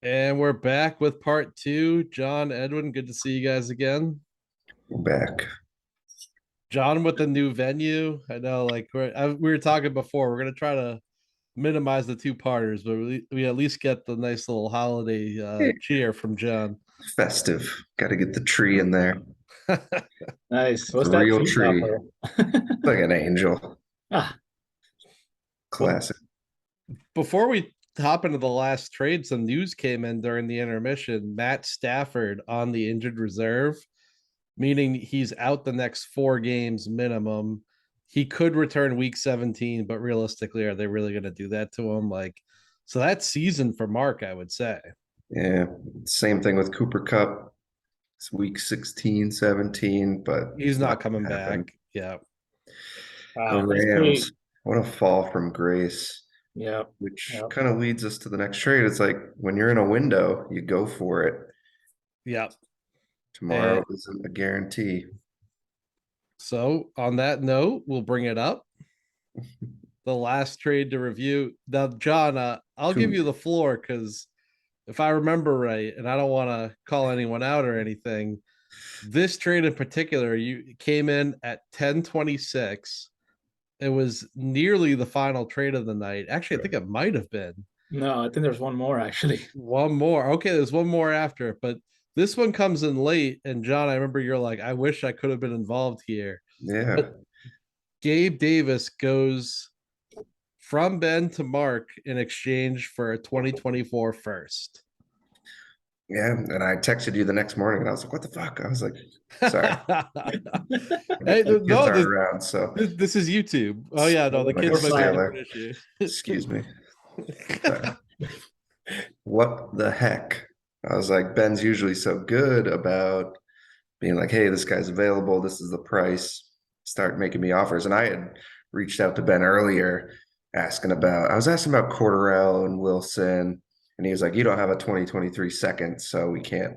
And we're back with part two. John, Edwin, good to see you guys again. Back. John with the new venue. I know, like we were talking before, we're gonna try to minimize the two parters, but we at least get the nice little holiday cheer from John. Festive. Got to get the tree in there. Nice. It's What's a that real tree tree. topper? Like an angel. Ah, Well, Classic. before we hop into the last trade, some news came in during the intermission. Matt Stafford on the injured reserve, meaning he's out the next 4 games minimum. He could return week 17, but realistically, are they really going to do that to him? So that season for Mark, I would say. Yeah. Same thing with Cooper Cup. It's week 16, 17, but He's it's not not coming going to happen. back. Yeah. The wow. That's Rams, pretty. what a fall from grace, Yeah. which Yeah. kind of leads us to the next trade. It's like when you're in a window, you go for it. Yeah. And Tomorrow isn't a guarantee. so, on that note, we'll bring it up. The last trade to review. Now, John, I'll give Two. you the floor because if I remember right, and I don't want to call anyone out or anything, this trade in particular, you came in at 10:26. It was nearly the final trade of the night. Actually, I think it might have been No, I think there's one more actually. one more. Okay, there's one more after it, but this one comes in late. And John, I remember you're like, I wish I could have been involved here. Yeah. But Gabe Davis goes from Ben to Mark in exchange for a 2024 first. Yeah. And I texted you the next morning and I was like, what the fuck? I was like, sorry. Hey, The kids no, aren't around, so this is YouTube. Oh yeah, no, the like a We're kids might be a fine. different sailor. issue. Excuse me. But what the heck? I was like, Ben's usually so good about being like, hey, this guy's available. This is the price. Start making me offers. And I had reached out to Ben earlier I was asking about Cordarrelle and Wilson. And he was like, you don't have a 2023 second, so we can't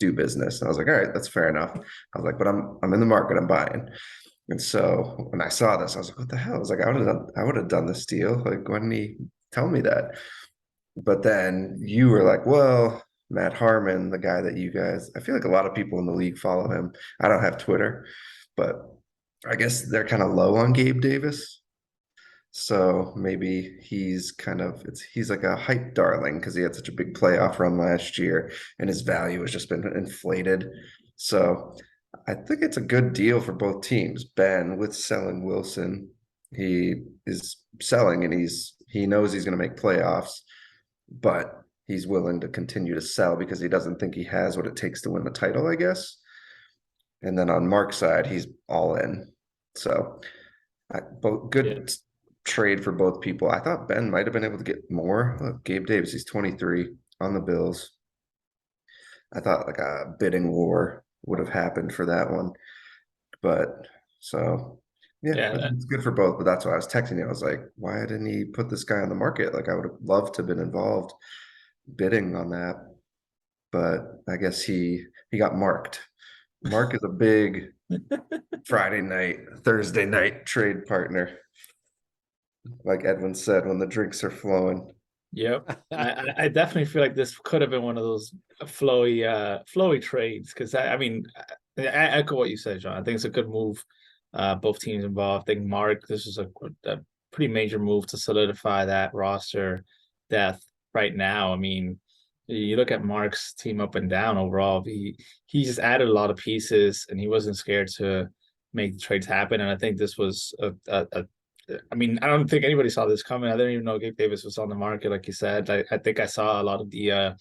do business. And I was like, all right, that's fair enough. I was like, but I'm in the market, I'm buying. And so when I saw this, I was like, what the hell? I was like, I would have done this deal. Like, why didn't he tell me that? But then you were like, well, Matt Harmon, the guy that you guys, I feel like a lot of people in the league follow him. I don't have Twitter, but I guess they're kind of low on Gabe Davis. So maybe he's like a hype darling because he had such a big playoff run last year and his value has just been inflated. So I think it's a good deal for both teams. Ben with selling Wilson, he is selling and he knows he's going to make playoffs, but he's willing to continue to sell because he doesn't think he has what it takes to win the title, I guess. And then on Mark's side, he's all in. So both Yeah. good trade for both people. I thought Ben might have been able to get more. Look, Gabe Davis, he's 23 on the Bills. I thought like a bidding war would have happened for that one. But so yeah, Yeah. it's good for both. But that's why I was texting you. I was like, why didn't he put this guy on the market? Like I would have loved to have been involved bidding on that. But I guess he got marked. Mark is a big Friday night, Thursday night trade partner. Like Edwin said, when the drinks are flowing. Yep. I definitely feel like this could have been one of those flowy trades because I mean I echo what you said, John. I think it's a good move. Both teams involved. I think Mark, this is a pretty major move to solidify that roster depth right now. I mean, you look at Mark's team up and down overall. He just added a lot of pieces and he wasn't scared to make the trades happen. And I think this was I mean, I don't think anybody saw this coming. I didn't even know Gabe Davis was on the market, like you said. I think I saw a lot of the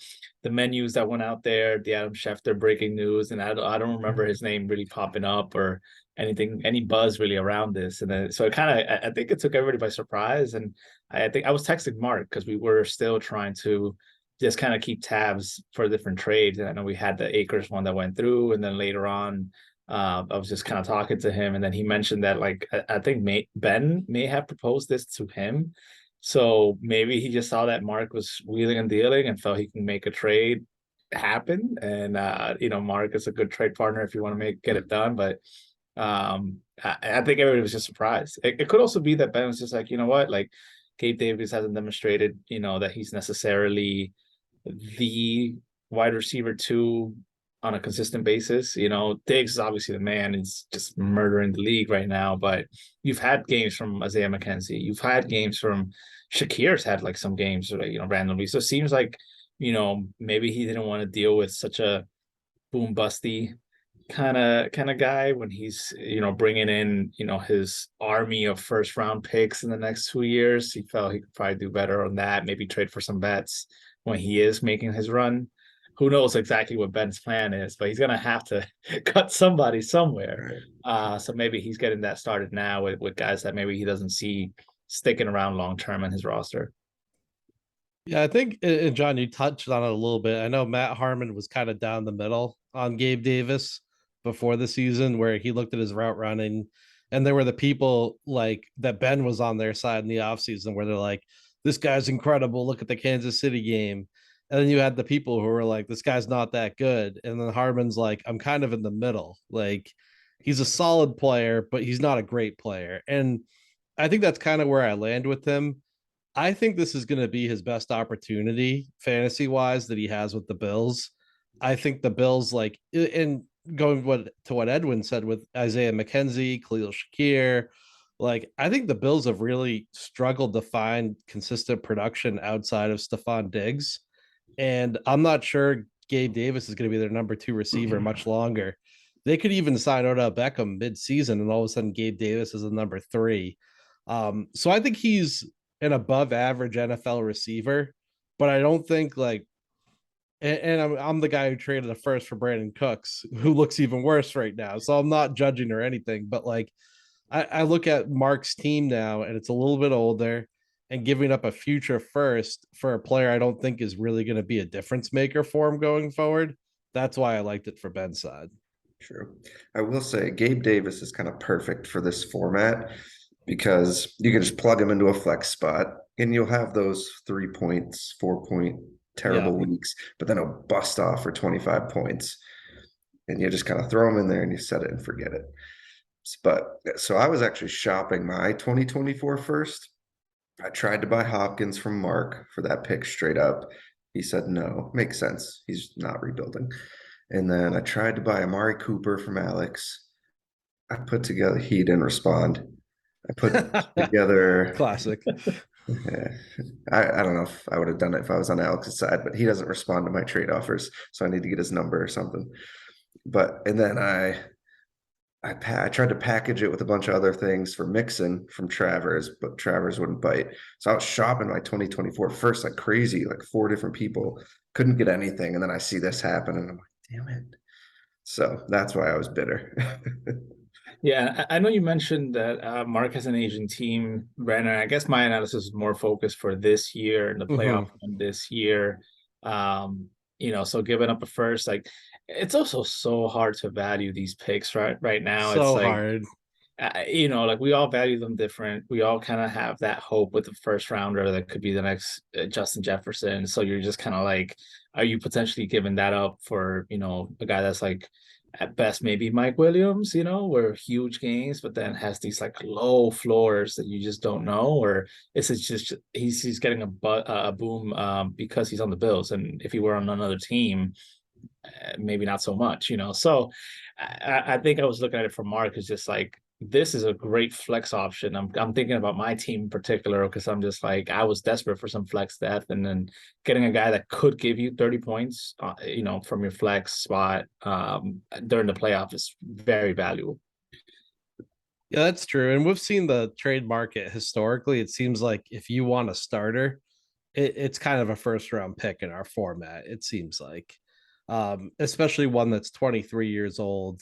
menus that went out there, the Adam Schefter breaking news, and I don't remember his name really popping up or anything, any buzz really around this. And then so it kind of I think it took everybody by surprise. And I think I was texting Mark because we were still trying to just kind of keep tabs for different trades. And I know we had the Acres one that went through, and then later on I was just kind of talking to him, and then he mentioned that like I think Ben may have proposed this to him, so maybe he just saw that Mark was wheeling and dealing and felt he can make a trade happen. And Mark is a good trade partner if you want to get it done. But I think everybody was just surprised. It could also be that Ben was just like, you know what, like Gabe Davis hasn't demonstrated, that he's necessarily the wide receiver two on a consistent basis. You know, Diggs is obviously the man. He's just murdering the league right now. But you've had games from Isaiah McKenzie. You've had games from Shakir's had like some games, randomly. So it seems like, maybe he didn't want to deal with such a boom busty kind of guy when he's bringing in his army of first round picks in the next 2 years. He felt he could probably do better on that, maybe trade for some bets when he is making his run. Who knows exactly what Ben's plan is, but he's gonna have to cut somebody somewhere. So maybe he's getting that started now with guys that maybe he doesn't see sticking around long term in his roster. Yeah, I think, and John, you touched on it a little bit. I know Matt Harmon was kind of down the middle on Gabe Davis before the season, where he looked at his route running, and there were the people like that Ben was on their side in the offseason where they're like, this guy's incredible. Look at the Kansas City game. And then you had the people who were like, this guy's not that good. And then Harmon's like, I'm kind of in the middle. Like, he's a solid player, but he's not a great player. And I think that's kind of where I land with him. I think this is going to be his best opportunity fantasy wise that he has with the Bills. I think the Bills, like, and going to what Edwin said with Isaiah McKenzie, Khalil Shakir, like, I think the Bills have really struggled to find consistent production outside of Stephon Diggs. And I'm not sure Gabe Davis is going to be their number two receiver much longer. They could even sign Odell Beckham mid-season, and all of a sudden Gabe Davis is a number three. So I think he's an above average NFL receiver, but I don't think like, and I'm the guy who traded the first for Brandon Cooks, who looks even worse right now. So I'm not judging or anything, but like, I look at Mark's team now and it's a little bit older, and giving up a future first for a player I don't think is really going to be a difference maker for him going forward. That's why I liked it for Ben's side. True. I will say Gabe Davis is kind of perfect for this format because you can just plug him into a flex spot and you'll have those 3 points, 4 point terrible weeks, but then he'll bust off for 25 points. And you just kind of throw him in there and you set it and forget it. But so I was actually shopping my 2024 first. I tried to buy Hopkins from Mark for that pick straight up. He said no. Makes sense. He's not rebuilding. And then I tried to buy Amari Cooper from Alex. I put together, he didn't respond. I put together classic. Yeah. I don't know if I would have done it if I was on Alex's side, but he doesn't respond to my trade offers. So I need to get his number or something. But and then I tried to package it with a bunch of other things for Mixon from Travers, but Travers wouldn't bite. So I was shopping my 2024 first like crazy, like 4 different people. Couldn't get anything. And then I see this happen and I'm like, damn it. So that's why I was bitter. Yeah, I know you mentioned that Mark has an Asian team, Brandon. I guess my analysis is more focused for this year and the playoff this year. So giving up a first, like, it's also so hard to value these picks right now. So it's like hard. Like we all value them different. We all kind of have that hope with the first rounder that could be the next Justin Jefferson. So you're just kind of like, are you potentially giving that up for, a guy that's like at best maybe Mike Williams, where huge games, but then has these like low floors that you just don't know, or is it just he's getting a boom because he's on the Bills, and if he were on another team, maybe not so much, So I think I was looking at it from Mark as just like, this is a great flex option. I'm thinking about my team in particular because I'm just like, I was desperate for some flex depth, and then getting a guy that could give you 30 points, from your flex spot during the playoff is very valuable. Yeah, that's true. And we've seen the trade market historically. It seems like if you want a starter, it's kind of a first round pick in our format. It seems like, especially one that's 23 years old,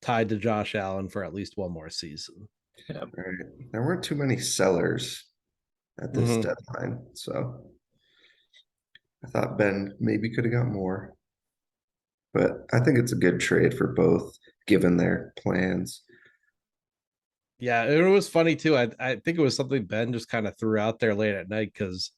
tied to Josh Allen for at least one more season. Yeah. Right. There weren't too many sellers at this deadline, so I thought Ben maybe could have got more. But I think it's a good trade for both, given their plans. Yeah, it was funny too. I think it was something Ben just kind of threw out there late at night because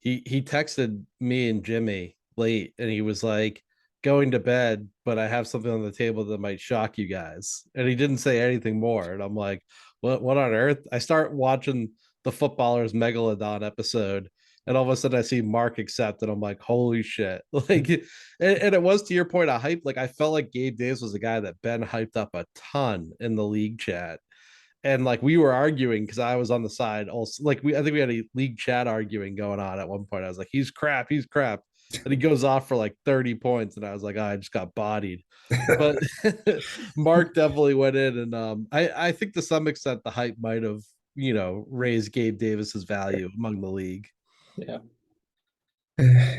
he texted me and Jimmy late and he was like, going to bed, but I have something on the table that might shock you guys. And he didn't say anything more. And I'm like, what on earth? I start watching the Footballers Megalodon episode, And all of a sudden I see Mark accept, and I'm like, holy shit. Like, and it was, to your point, a hype. Like, I felt like Gabe Davis was a guy that Ben hyped up a ton in the league chat. And like we were arguing because I was on the side also, like I think we had a league chat arguing going on at one point. I was like, he's crap, he's crap. And he goes off for like 30 points, and I was like, oh, I just got bodied. But Mark definitely went in, and I think to some extent the hype might have, raised Gabe Davis's value among the league. Yeah.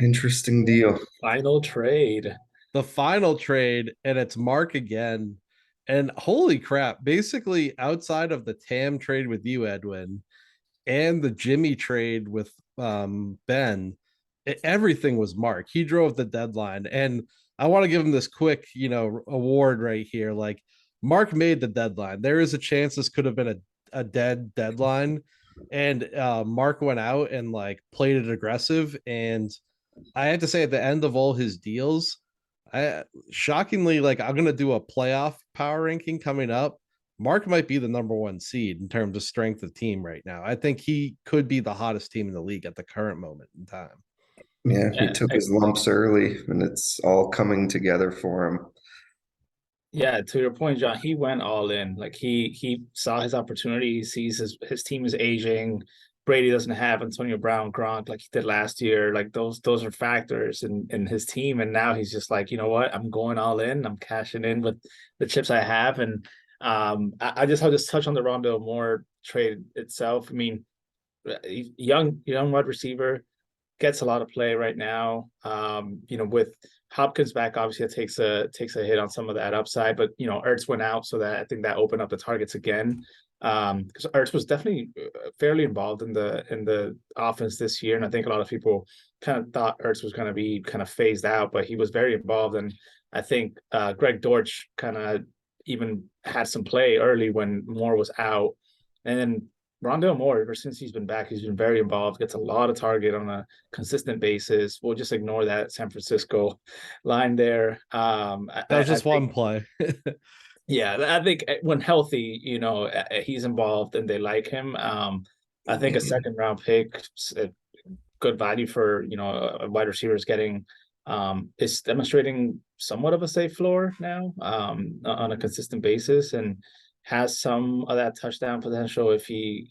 Interesting deal. Final trade. The final trade, and it's Mark again. And holy crap, basically outside of the Tam trade with you, Edwin, and the Jimmy trade with Ben, everything was Mark. He drove the deadline. And I want to give him this quick, award right here. Like, Mark made the deadline. There is a chance this could have been a dead deadline. And Mark went out and like played it aggressive. And I have to say, at the end of all his deals, I shockingly, like, I'm gonna do a playoff power ranking coming up. Mark might be the number one seed in terms of strength of team right now. I think he could be the hottest team in the league at the current moment in time. Yeah, he Yeah, took his lumps early, and it's all coming together for him. yeah, to your point, John, he went all in. Like he saw his opportunity. He sees his team is aging. Brady doesn't have Antonio Brown, Gronk like he did last year. Like those are factors in his team. And now he's just like, you know what? I'm going all in. I'm cashing in with the chips I have. And I'll just touch on the Rondo Moore trade itself. I mean, young wide receiver gets a lot of play right now. With Hopkins back, obviously it takes a hit on some of that upside, but Ertz went out, so that I think that opened up the targets again. Because Ertz was definitely fairly involved in the offense this year, and I think a lot of people kind of thought Ertz was going to be kind of phased out, but he was very involved, and I think Greg Dortch kind of even had some play early when Moore was out, and then Rondale Moore, ever since he's been back, he's been very involved, gets a lot of target on a consistent basis. We'll just ignore that San Francisco line there. That was just one play. Yeah, I think when healthy, he's involved and they like him. I think a second round pick, good value for a wide receiver is getting is demonstrating somewhat of a safe floor now on a consistent basis, and has some of that touchdown potential if he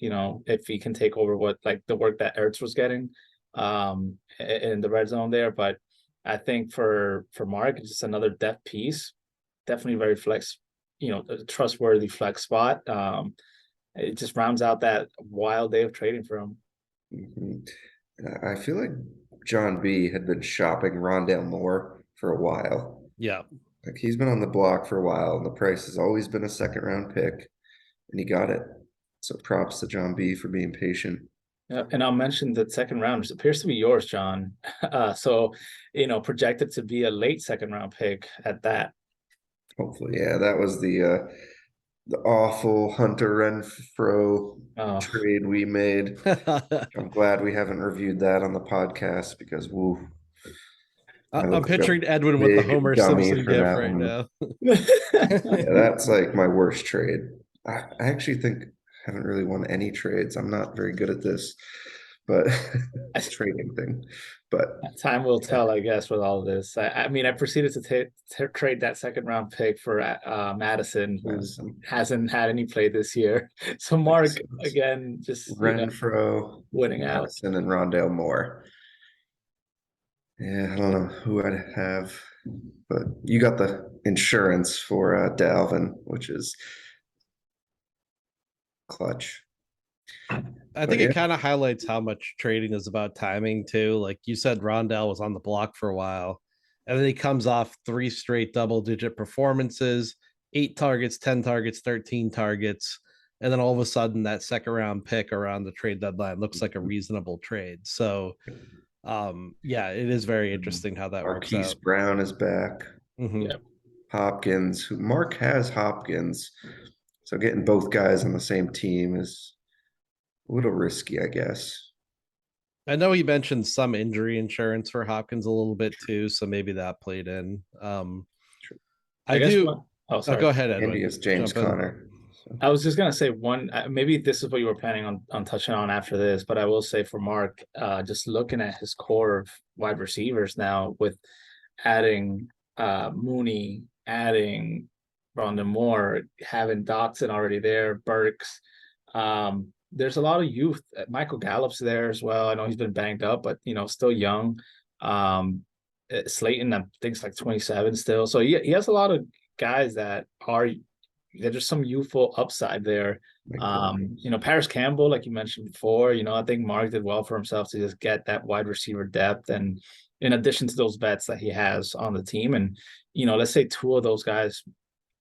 can take over what like the work that Ertz was getting in the red zone there. But I think for Mark, it's just another depth piece, definitely very flex, a trustworthy flex spot. It just rounds out that wild day of trading for him. Mm-hmm. I feel like John B had been shopping Rondale Moore for a while. Yeah. Like he's been on the block for a while, and the price has always been a second round pick, and he got it. So props to John B for being patient. Yeah, and I'll mention that second round appears to be yours, John. So, projected to be a late second round pick at that. Hopefully, yeah, that was the awful Hunter Renfro trade we made. I'm glad we haven't reviewed that on the podcast because woo. I'm picturing Edwin with the Homer Simpson gif right now. Yeah, that's like my worst trade. I actually think I haven't really won any trades. I'm not very good at this, but it's trading thing. But time will tell, I guess, with all of this. I mean, I proceeded to trade that second round pick for Madison, who hasn't had any play this year. So Mark, again, just Renfro, winning Madison, out. and Rondale Moore. Yeah, I don't know who I'd have, but you got the insurance for Dalvin, which is clutch. I think it kind of highlights how much trading is about timing too. Like you said, Rondell was on the block for a while, and then he comes off 3 straight double-digit performances, 8 targets, 10 targets, 13 targets, and then all of a sudden that second round pick around the trade deadline looks like a reasonable trade. So yeah, it is very interesting how that works out. Brown is back. Mm-hmm. Yeah. Hopkins, who Mark has Hopkins, so getting both guys on the same team is a little risky, I guess. I know he mentioned some injury insurance for Hopkins a little bit too, so maybe that played in. I do. Oh, sorry. Go ahead, Edwin. Andy is James Conner. I was just gonna say one. Maybe this is what you were planning on touching on after this, but I will say for Mark, just looking at his core of wide receivers now, with adding Mooney, adding Rondon Moore, having Dotson already there, Burks. There's a lot of youth. Michael Gallup's there as well. I know he's been banged up, but still young. Slayton, I think, is like 27 still. So he has a lot of guys that are there's just some youthful upside there. Paris Campbell, like you mentioned before, I think Mark did well for himself to just get that wide receiver depth, and in addition to those vets that he has on the team, and let's say two of those guys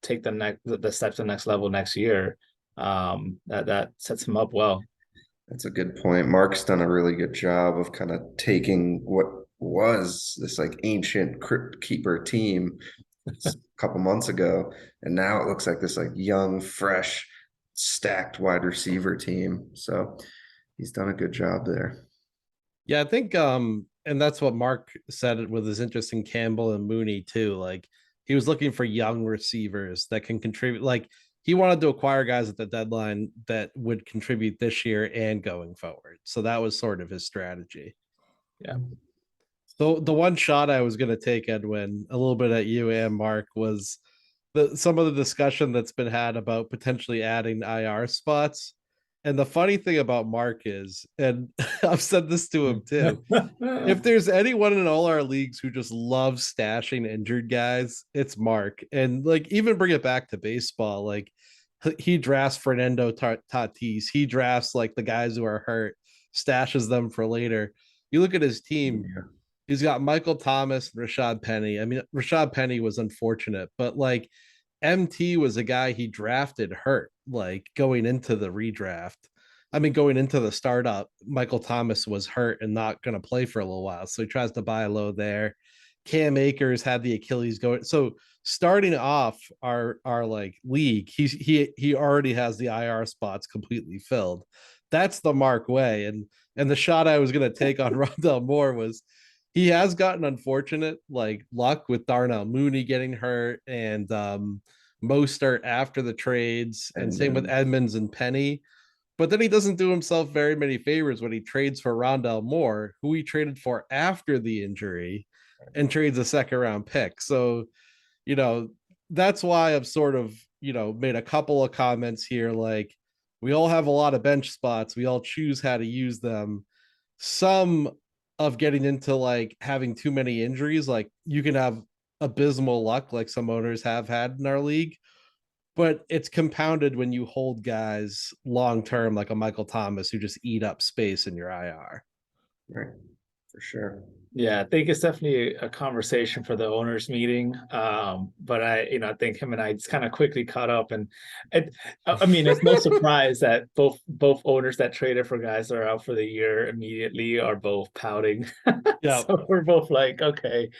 take the step to the next level next year, that sets him up well. That's a good point. Mark's done a really good job of kind of taking what was this like ancient crypt keeper team a couple months ago, and now it looks like this like young, fresh, stacked wide receiver team. So he's done a good job there. Yeah, I think and that's what Mark said with his interest in Campbell and Mooney too. Like, he was looking for young receivers that can contribute. Like, he wanted to acquire guys at the deadline that would contribute this year and going forward. So that was sort of his strategy. Yeah. So the one shot I was going to take, Edwin, a little bit at you and Mark, was some of the discussion that's been had about potentially adding IR spots. And the funny thing about Mark is, and I've said this to him too, if there's anyone in all our leagues who just loves stashing injured guys, it's Mark. And like, even bring it back to baseball, like he drafts Fernando Tatis, he drafts like the guys who are hurt, stashes them for later. You look at his team. Yeah. He's got Michael Thomas and Rashad Penny. I mean, Rashad Penny was unfortunate, but like MT was a guy he drafted hurt, like going into the redraft. I mean, going into the startup, Michael Thomas was hurt and not going to play for a little while. So he tries to buy low there. Cam Akers had the Achilles going. So starting off our like league, he already has the IR spots completely filled. That's the Mark way. And the shot I was going to take on Rondell Moore was, he has gotten unfortunate like luck with Darnell Mooney getting hurt and Mostert after the trades, and same with Edmonds and Penny. But then he doesn't do himself very many favors when he trades for Rondell Moore, who he traded for after the injury, and trades a second round pick. So, that's why I've sort of, made a couple of comments here. Like, we all have a lot of bench spots. We all choose how to use them. Some of getting into like having too many injuries, like you can have abysmal luck like some owners have had in our league, but it's compounded when you hold guys long term like a Michael Thomas who just eat up space in your IR. Right, for sure. Yeah, I think it's definitely a conversation for the owners meeting. But I think him and I just kind of quickly caught up, and I mean, it's no surprise that both owners that traded for guys that are out for the year immediately are both pouting. Yeah, so we're both like, okay,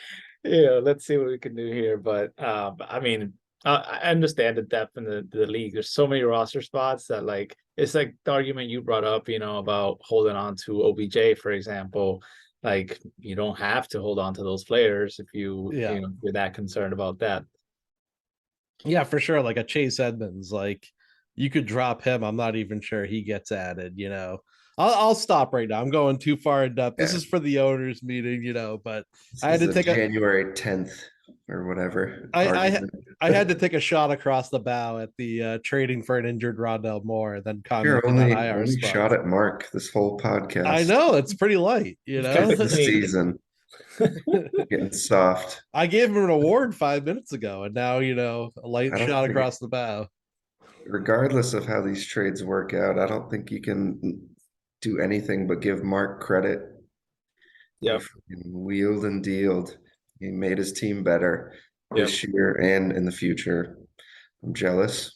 let's see what we can do here. But I mean, I understand the depth in the league. There's so many roster spots that, like, it's like the argument you brought up, about holding on to OBJ, for example. Like, you don't have to hold on to those players if you're that concerned about that. Yeah, for sure. Like a Chase Edmonds, like you could drop him. I'm not even sure he gets added. I'll stop right now. I'm going too far in depth. This is for the owners meeting, but I had to take January 10th or whatever. I had to take a shot across the bow at the trading for an injured Rondell Moore, then commenting on IR only shot at Mark this whole podcast. I know, it's pretty light, this season. Getting soft. I gave him an award 5 minutes ago, and now a light shot across the bow. Regardless of how these trades work out, I don't think you can do anything but give Mark credit. Yeah, wheeled and dealed. He made his team better this year and in the future. I'm jealous,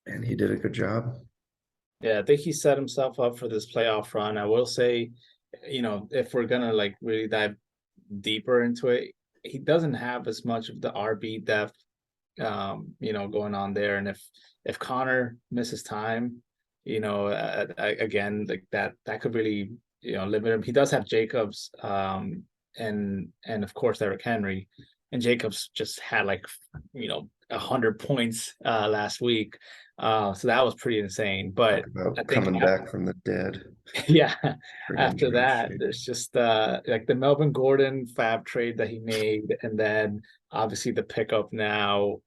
and he did a good job. Yeah, I think he set himself up for this playoff run. I will say, if we're gonna like really dive deeper into it, he doesn't have as much of the RB depth, going on there. And if Connor misses time, again, like that could really limit him. He does have Jacobs, and of course Eric Henry, and Jacobs just had like 100 points last week. So that was pretty insane. But Talk about I think coming back from the dead. yeah, For after injury that, shit. there's just like the Melvin Gordon Fab trade that he made, and then obviously the pickup now.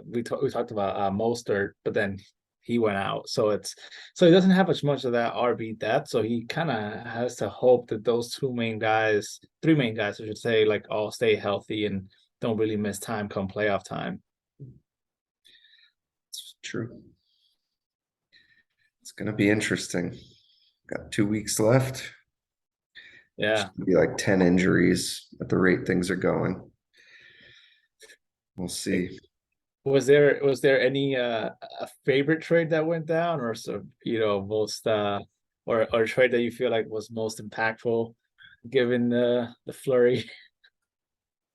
We talked about Mostert, but then he went out, so he doesn't have much of that RB depth. So he kind of has to hope that those three main guys, I should say, like all stay healthy and don't really miss time come playoff time. It's true. It's gonna be interesting. Got 2 weeks left. Yeah. Be like 10 injuries at the rate things are going. We'll see. Was there any a favorite trade that went down, or most or trade that you feel like was most impactful given the flurry?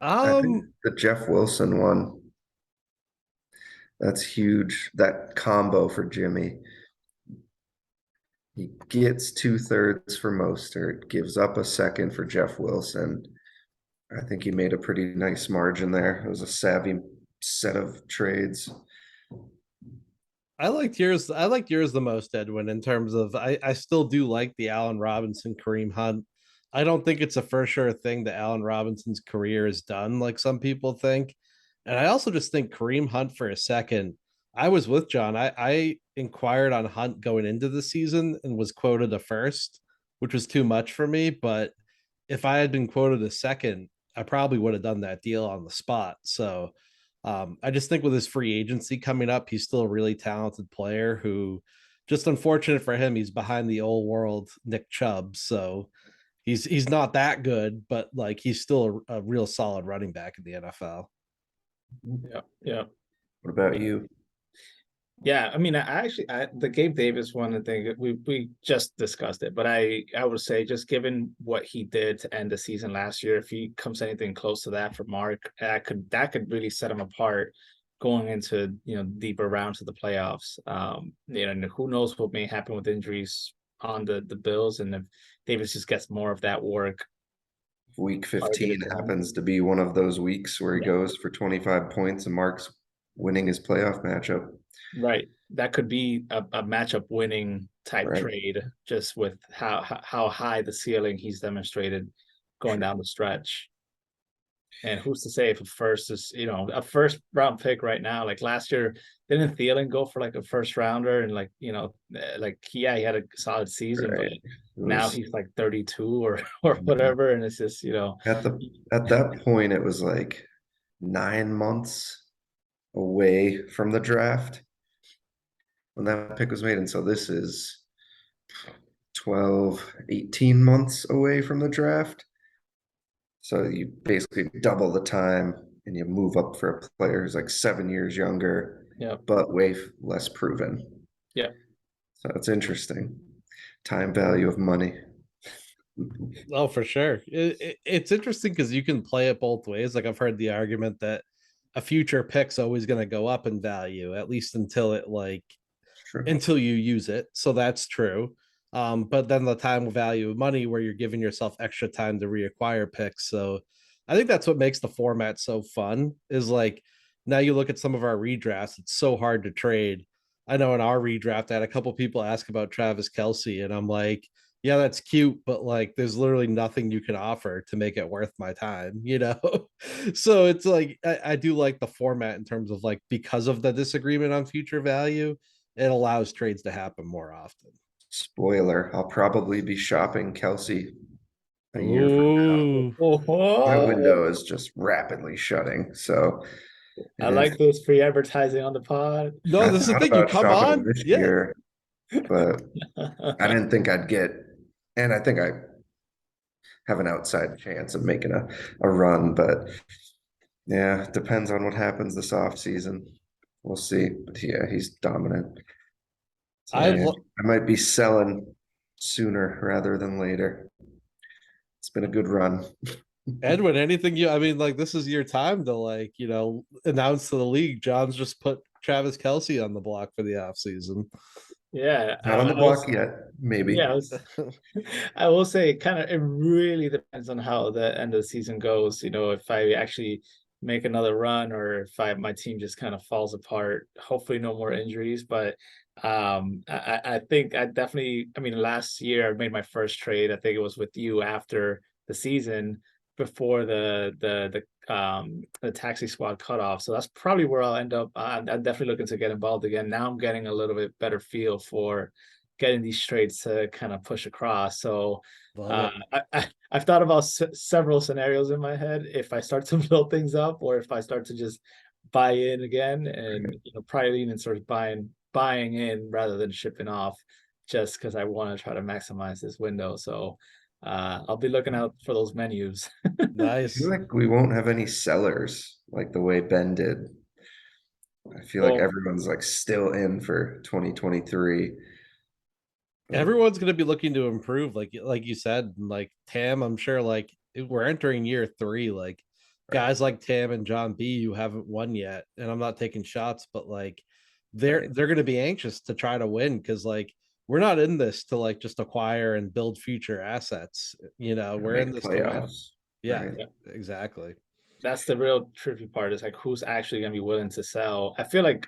I think Um, the Jeff Wilson one, that's huge. That combo for Jimmy. He gets 2/3 for Mostert, gives up a second for Jeff Wilson. I think he made a pretty nice margin there. It was a savvy set of trades. I liked yours. I liked yours the most, Edwin, in terms of I still do like the Allen Robinson Kareem Hunt. I don't think it's a for sure thing that Allen Robinson's career is done, like some people think. And I also just think Kareem Hunt for a second. I was with John. I inquired on Hunt going into the season and was quoted a first, which was too much for me. But if I had been quoted a second, I probably would have done that deal on the spot. So I just think with his free agency coming up, he's still a really talented player who, just unfortunate for him, he's behind the old world Nick Chubb. So he's not that good, but like he's still a real solid running back in the NFL. Yeah, yeah. What about you? Yeah, I mean, the Gabe Davis one, I think we just discussed it, but I would say just given what he did to end the season last year, if he comes anything close to that for Mark, that could really set him apart going into deeper rounds of the playoffs. And who knows what may happen with injuries on the Bills, and if Davis just gets more of that work Week 15 targeted to him. happens to be one of those weeks where he Yeah. goes for 25 points and Mark's winning his playoff matchup. Right. That could be a matchup winning type Right. trade, just with how high the ceiling he's demonstrated going down the stretch. And who's to say if a first round pick right now, like last year, didn't Thielen go for like a first rounder, and he had a solid season, but Right. It now was he's like 32 or whatever, and it's just at that point it was like 9 months away from the draft when that pick was made. And so this is 12, 18 months away from the draft. So you basically double the time and you move up for a player who's like 7 years younger, yeah, but way less proven. yeah. So it's interesting. Time value of money. Oh, for sure. It's interesting because you can play it both ways. Like I've heard the argument that a future pick's always going to go up in value, at least True. until you use it. So that's true. But then the time value of money where you're giving yourself extra time to reacquire picks. So I think that's what makes the format so fun is like now you look at some of our redrafts, it's so hard to trade. I know in our redraft, I had a couple people ask about Travis Kelsey, and I'm like, yeah, that's cute, but like there's literally nothing you can offer to make it worth my time, you know? So it's like I do like the format in terms of like because of the disagreement on future value, it allows trades to happen more often. Spoiler, I'll probably be shopping Kelsey a year from now. Ooh. My Oh, window is just rapidly shutting. So I if like this free advertising on the pod. No, I this is the thought thing. You about come shopping him on. this Yeah. year, but I didn't think I'd get, and I think I have an outside chance of making a run, but yeah, depends on what happens this off season. We'll see. But yeah, he's dominant. So I Yeah. yeah, lo- I might be selling sooner rather than later. It's been a good run. Edwin, anything I mean, like this is your time to announce to the league. John's just put Travis Kelsey on the block for the offseason. Yeah, Not on the I was block yet, maybe. yeah, I will say it really depends on how the end of the season goes. If I actually make another run, or if my team just kind of falls apart. Hopefully, no more injuries. But I think I definitely. I mean, last year I made my first trade. I think it was with you after the season, before the taxi squad cutoff. So that's probably where I'll end up. I'm definitely looking to get involved again. Now I'm getting a little bit better feel for getting these trades to kind of push across. So Love it. I've thought about several scenarios in my head. If I start to build things up, or if I start to just buy in again, and probably lean and sort of buying in rather than shipping off, just because I want to try to maximize this window. So I'll be looking out for those menus. I feel Nice. like we won't have any sellers like the way Ben did. I feel like Well, everyone's like still in for 2023. Everyone's going to be looking to improve, like you said, and like Tam. I'm sure like we're entering year 3. Like Right, guys like Tam and John B who haven't won yet, and I'm not taking shots, but like they're right. they're going to be anxious to try to win because like we're not in this to like just acquire and build future assets. We're in Make this to win. playoffs, Yeah, right? exactly. that's the real tricky part, is like who's actually going to be willing to sell. I feel like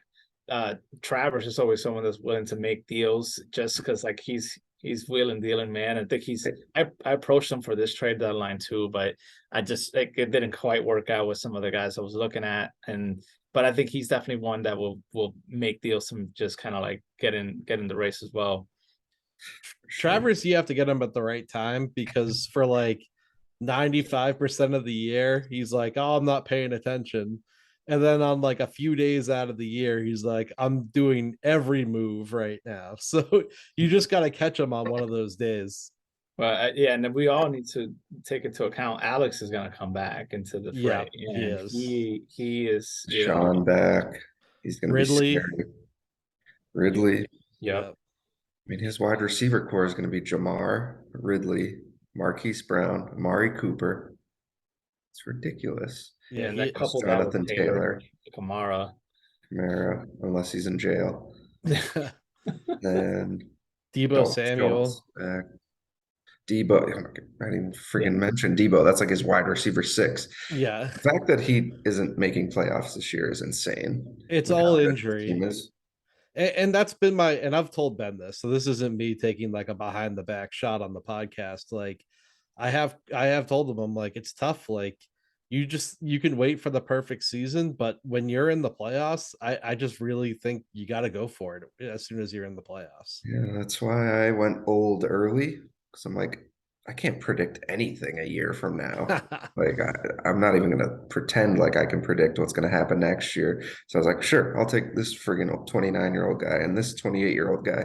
Travers is always someone that's willing to make deals, just because like he's wheeling dealing man. I think I approached him for this trade deadline too, but I just like it didn't quite work out with some of the guys I was looking at. And but I think he's definitely one that will make deals and just kind of like get in the race as well. For sure. Travers, you have to get him at the right time because for like 95% of the year, he's like, oh, I'm not paying attention. And then on like a few days out of the year, he's like, I'm doing every move right now. So you just got to catch him on one of those days. Well, yeah, and then we all need to take into account Alex is going to come back into the Yeah, fray, he and is. he is, Sean back. He's going to be Ridley. scary. Ridley. yep. Yeah. I mean, his wide receiver core is going to be Jamar, Ridley, Marquise Brown, Amari Cooper. It's ridiculous. Yeah, Yeah. and then He, couple that with Jonathan Taylor, Taylor, Kamara. Kamara, unless he's in jail. Then Debo Dalton Samuel. Schultz back. Debo, I didn't even Yeah, freaking mention Debo. That's like his wide receiver 6. Yeah. The fact that he isn't making playoffs this year is insane It's with how all good his team injury. is. And that's been and I've told Ben this, so this isn't me taking like a behind the back shot on the podcast. Like I have told him, I'm like, it's tough. Like you can wait for the perfect season, but when you're in the playoffs, I just really think you got to go for it as soon as you're in the playoffs. Yeah, that's why I went old early because I'm like, I can't predict anything a year from now. Like, I'm not even going to pretend like I can predict what's going to happen next year. So I was like, sure, I'll take this friggin' 29-year-old guy and this 28-year-old guy.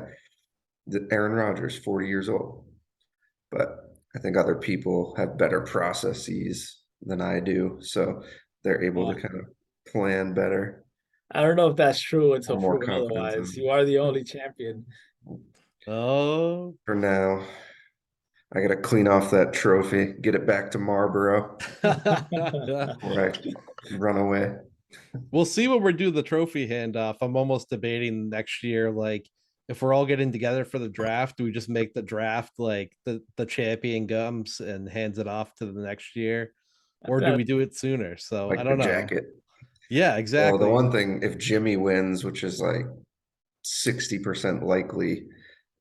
Aaron Rodgers, 40 years old. But I think other people have better processes than I do. So they're able uh, to kind of plan better I don't know if that's true or until more proven confidence otherwise. in. You are the only champion. Oh. For now, I got to clean off that trophy, get it back to Marlboro before I run away. We'll see when we're doing the trophy handoff. I'm almost debating next year, like if we're all getting together for the draft, do we just make the draft like the champion comes and hands it off to the next year, or do we do it sooner? So I Like the don't know. jacket. Yeah, Well, the exactly. one thing, if Jimmy wins, which is like 60% likely,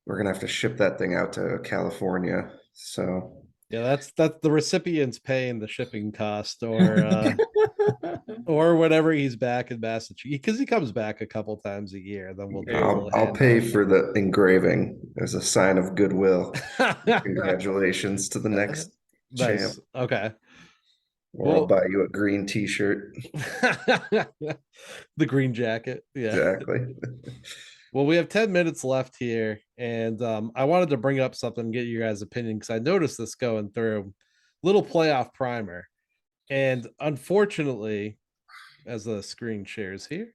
we're gonna have to ship that thing out to California. So Yeah, that's the recipient's paying the shipping cost, or whatever he's back in Massachusetts because he comes back a couple times a year. Then we'll do a little I'll pay handoff. for the engraving as a sign of goodwill. Congratulations to the next champ. Nice. Okay. Or I'll Well, buy you a green t-shirt. the green jacket. Yeah. Exactly. Well, we have 10 minutes left here, and I wanted to bring up something and get your guys' opinion because I noticed this going through. Little playoff primer. And unfortunately, as the screen shares here,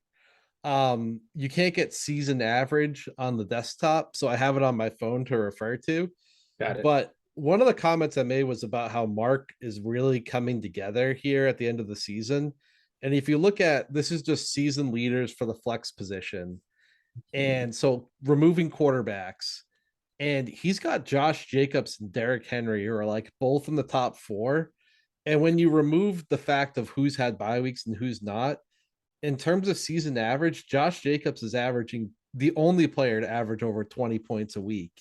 you can't get season average on the desktop. So I have it on my phone to refer to. Got it. But one of the comments I made was about how Mark is really coming together here at the end of the season. And if you look at this, is just season leaders for the flex position. And so removing quarterbacks, and he's got Josh Jacobs and Derrick Henry, who are like both in the top 4. And when you remove the fact of who's had bye weeks and who's not, in terms of season average, Josh Jacobs is averaging the only player to average over 20 points a week.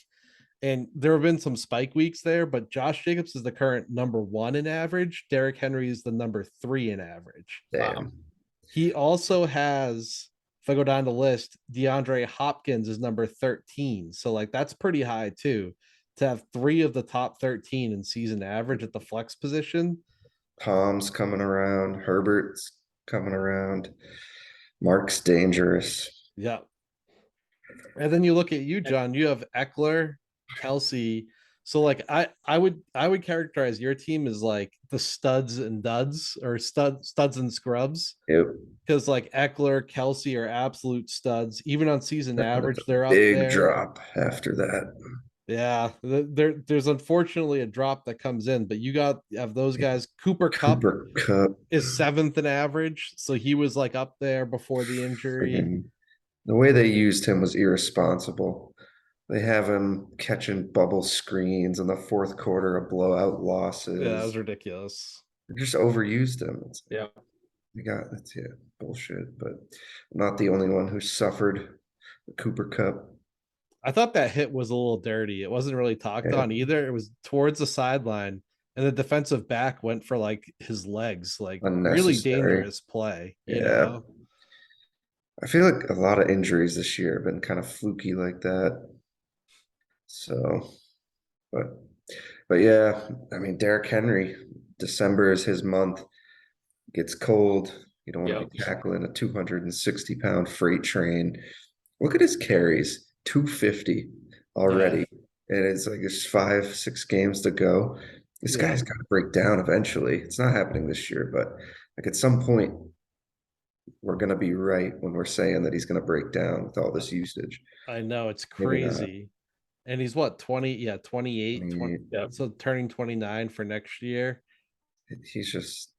And there have been some spike weeks there, but Josh Jacobs is the current number 1 in average. Derrick Henry is the number 3 in average. Damn. He also has, if I go down the list, DeAndre Hopkins is number 13. So like that's pretty high too. To have 3 of the top 13 in season average at the flex position. Tom's coming around. Herbert's coming around. Mark's dangerous. Yeah. And then you look at you, John, you have Eckler, Kelsey. So like I would characterize your team as like the studs and duds, or studs and scrubs. Yep. Because like Eckler, Kelsey are absolute studs. Even on season average, they're up Big there. drop after that. Yeah, there's unfortunately a drop that comes in, but you have those guys. Cooper Kupp Cup. is 7th in average, so he was like up there before the injury. Friggin- the way they used him was irresponsible. They have him catching bubble screens in the fourth quarter of blowout losses. Yeah, that was ridiculous. They just overused him. Yeah. That's bullshit. But I'm not the only one who suffered the Cooper Cup. I thought that hit was a little dirty. It wasn't really talked on either. It was towards the sideline, and the defensive back went for like his legs, like really dangerous play. You know? I feel like a lot of injuries this year have been kind of fluky like that. So, but yeah, I mean, Derrick Henry, December is his month. Gets cold. You don't want to be tackling a 260-pound freight train. Look at his carries, 250 already. And it's like there's 5-6 games to go. This guy's got to break down eventually. It's not happening this year, but like at some point, we're going to be right when we're saying that he's going to break down with all this usage. I know, it's crazy. And he's what, 20? Yeah, 28. 20, so turning 29 for next year. He's just,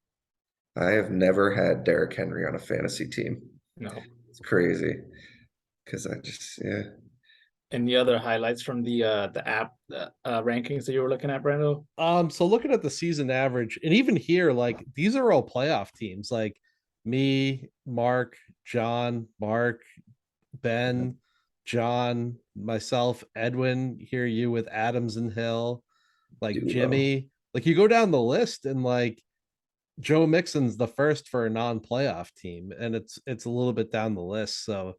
I have never had Derrick Henry on a fantasy team. No. It's crazy. Because I just, Any other highlights from the app rankings that you were looking at, Brando? So looking at the season average, and even here, like these are all playoff teams. Like me, Mark, John, Mark, Ben, John, myself, Edwin, here you with Adams and Hill, like Jimmy. Like you go down the list, and like Joe Mixon's the first for a non-playoff team, and it's a little bit down the list. So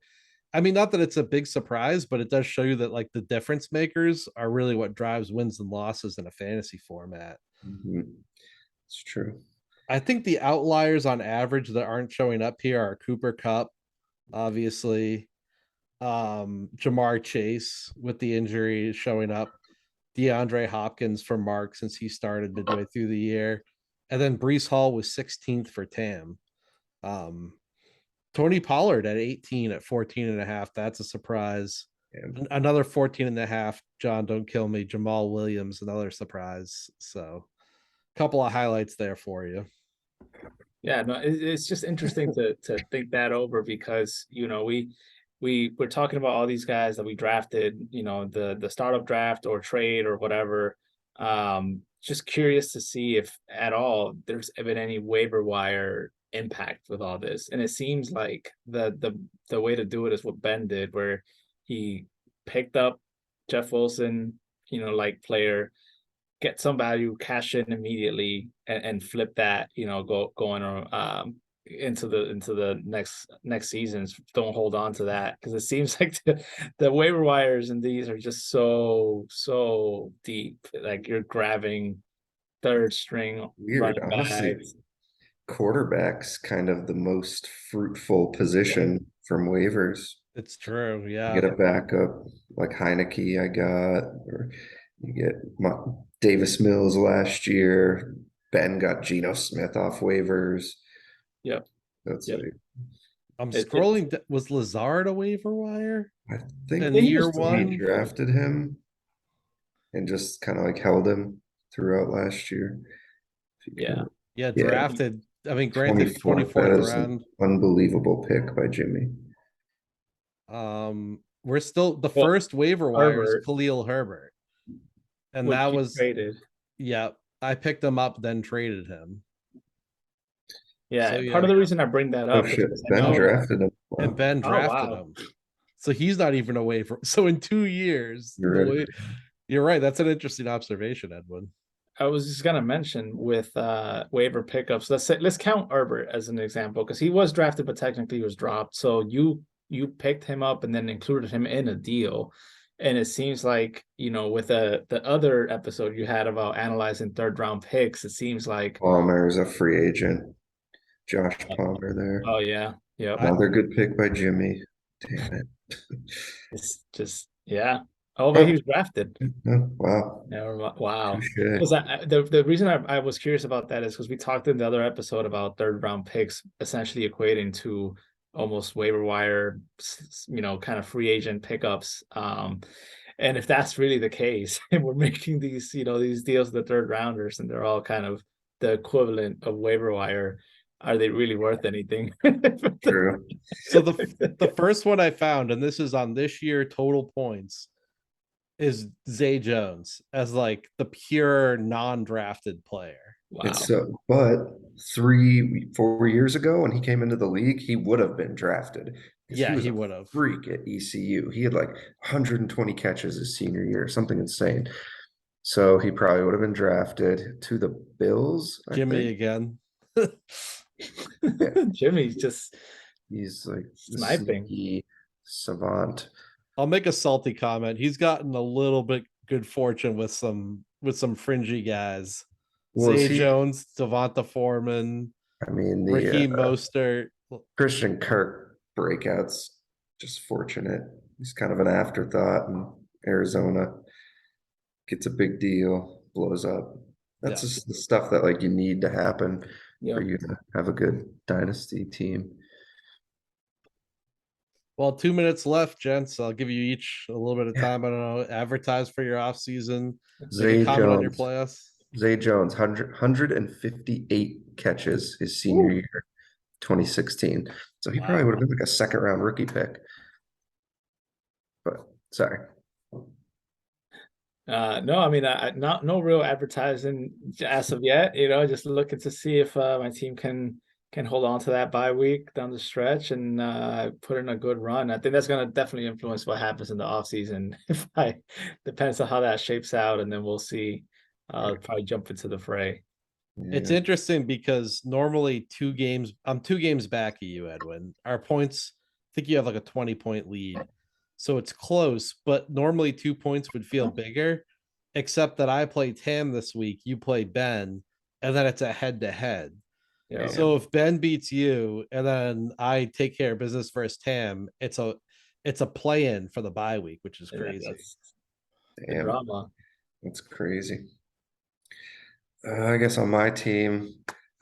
I mean, not that it's a big surprise, but it does show you that like the difference makers are really what drives wins and losses in a fantasy format. It's true. I think the outliers on average that aren't showing up here are Cooper Kupp, obviously, Jamar Chase with the injury showing up, DeAndre Hopkins for Mark since he started midway through the year, and then Brees Hall was 16th for Tam. Tony Pollard at 18 at 14 and a half. That's a surprise. Another 14 and a half. John, don't kill me. Jamal Williams, another surprise. So a couple of highlights there for you. Yeah, no, it's just interesting to think that over, because, you know, we're talking about all these guys that we drafted, you know, the startup draft or trade or whatever. Just curious to see if at all there's been any waiver wire impact with all this. And it seems like the way to do it is what Ben did, where he picked up Jeff Wilson, you know, like player, get some value, cash in immediately, and flip that, you know, going into the next seasons. Don't hold on to that, because it seems like the waiver wires in these are just so deep. Like you're grabbing third string weird, honestly. Quarterback's kind of the most fruitful position from waivers. It's true, yeah. You get a backup like Heineke, I got, or you get Davis Mills last year. Ben got Geno Smith off waivers. Yep. That's like, I'm scrolling. Was Lazard a waiver wire? I think in year one he drafted him and just kind of like held him throughout last year. Yeah, drafted. I mean, granted, 24th round. Unbelievable pick by Jimmy. We're still the first waiver wire is Khalil Herbert, and that was traded. Yeah, I picked him up, then traded him. Yeah, So, part of the reason I bring that Oh up is shit, because I Ben know. drafted him. and Wow. Ben Oh, drafted wow. him. So he's not even away from. So in 2 years, You're right. you're right. That's an interesting observation, Edwin. I was just gonna mention with waiver pickups. Let's count Herbert as an example because he was drafted, but technically he was dropped. So you picked him up and then included him in a deal. And it seems like, with the other episode you had about analyzing third round picks, it seems like Palmer is a free agent. Josh Palmer there. oh yeah. Yep. Another good pick by Jimmy. Damn it. It's just yeah. Oh, but he was drafted. Oh, wow. Wow. Touche. Because the reason I was curious about that is because we talked in the other episode about third round picks essentially equating to almost waiver wire, kind of free agent pickups. And if that's really the case, and we're making these deals with the third rounders, and they're all kind of the equivalent of waiver wire, are they really worth anything? True. So the first one I found, and this is on this year total points, is Zay Jones as like the pure non-drafted player. Wow. It's so, but 3-4 years ago when he came into the league, he would have been drafted. Yeah, he a would have. freak at ECU. He had like 120 catches his senior year, something insane. So he probably would have been drafted to the Bills. I Jimmy think. again. Jimmy's just He's like sniping. sneaky savant. I'll make a salty comment. He's gotten a little bit good fortune with some fringy guys. Well, Zay Jones, Devonta Foreman, I mean, Raheem Mostert. Christian Kirk breakouts, just fortunate. He's kind of an afterthought in Arizona. Gets a big deal, blows up. That's just the stuff that like you need to happen for you to have a good dynasty team. Well, 2 minutes left, gents. I'll give you each a little bit of time. I don't know. Advertise for your off season. Zay comment on your Jones. playoffs. Zay Jones, 158 catches his senior year, 2016. So he probably would have been like a second round rookie pick. But sorry. No, I mean, no real advertising as of yet. Just looking to see if my team can hold on to that bye week down the stretch and put in a good run. I think that's going to definitely influence what happens in the offseason. Depends on how that shapes out, and then we'll see. I'll probably jump into the fray. Yeah. It's interesting because normally I'm 2 games back of you, Edwin. Our points, I think you have like a 20-point lead. So it's close, but normally 2 points would feel bigger, except that I play Tam this week, you play Ben, and then it's a head-to-head. Yeah. So if Ben beats you and then I take care of business versus Tam, it's a play-in for the bye week, which is crazy. The drama. That's crazy. I guess on my team,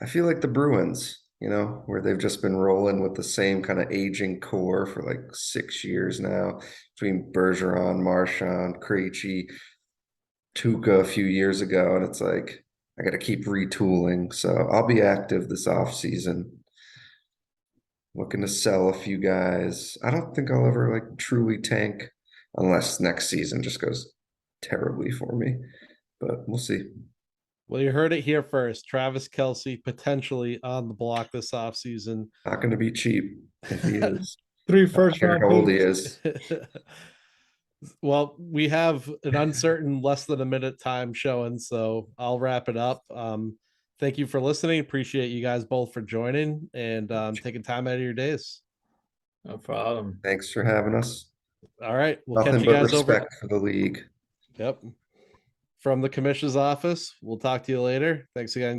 I feel like the Bruins, where they've just been rolling with the same kind of aging core for like 6 years now, between Bergeron, Marchand, Krejci, Tuca a few years ago, and it's like I got to keep retooling. So I'll be active this off season, looking to sell a few guys. I don't think I'll ever like truly tank unless next season just goes terribly for me, but we'll see. Well, you heard it here first. Travis Kelce potentially on the block this offseason. Not going to be cheap if he is. 3 first round how old he picks. is. Well, we have an uncertain less than a minute time showing, so I'll wrap it up. Thank you for listening. Appreciate you guys both for joining and taking time out of your days. No problem. Thanks for having us. All right. We'll Nothing catch you but guys respect over. for the league. Yep. From the commissioner's office. We'll talk to you later. Thanks again.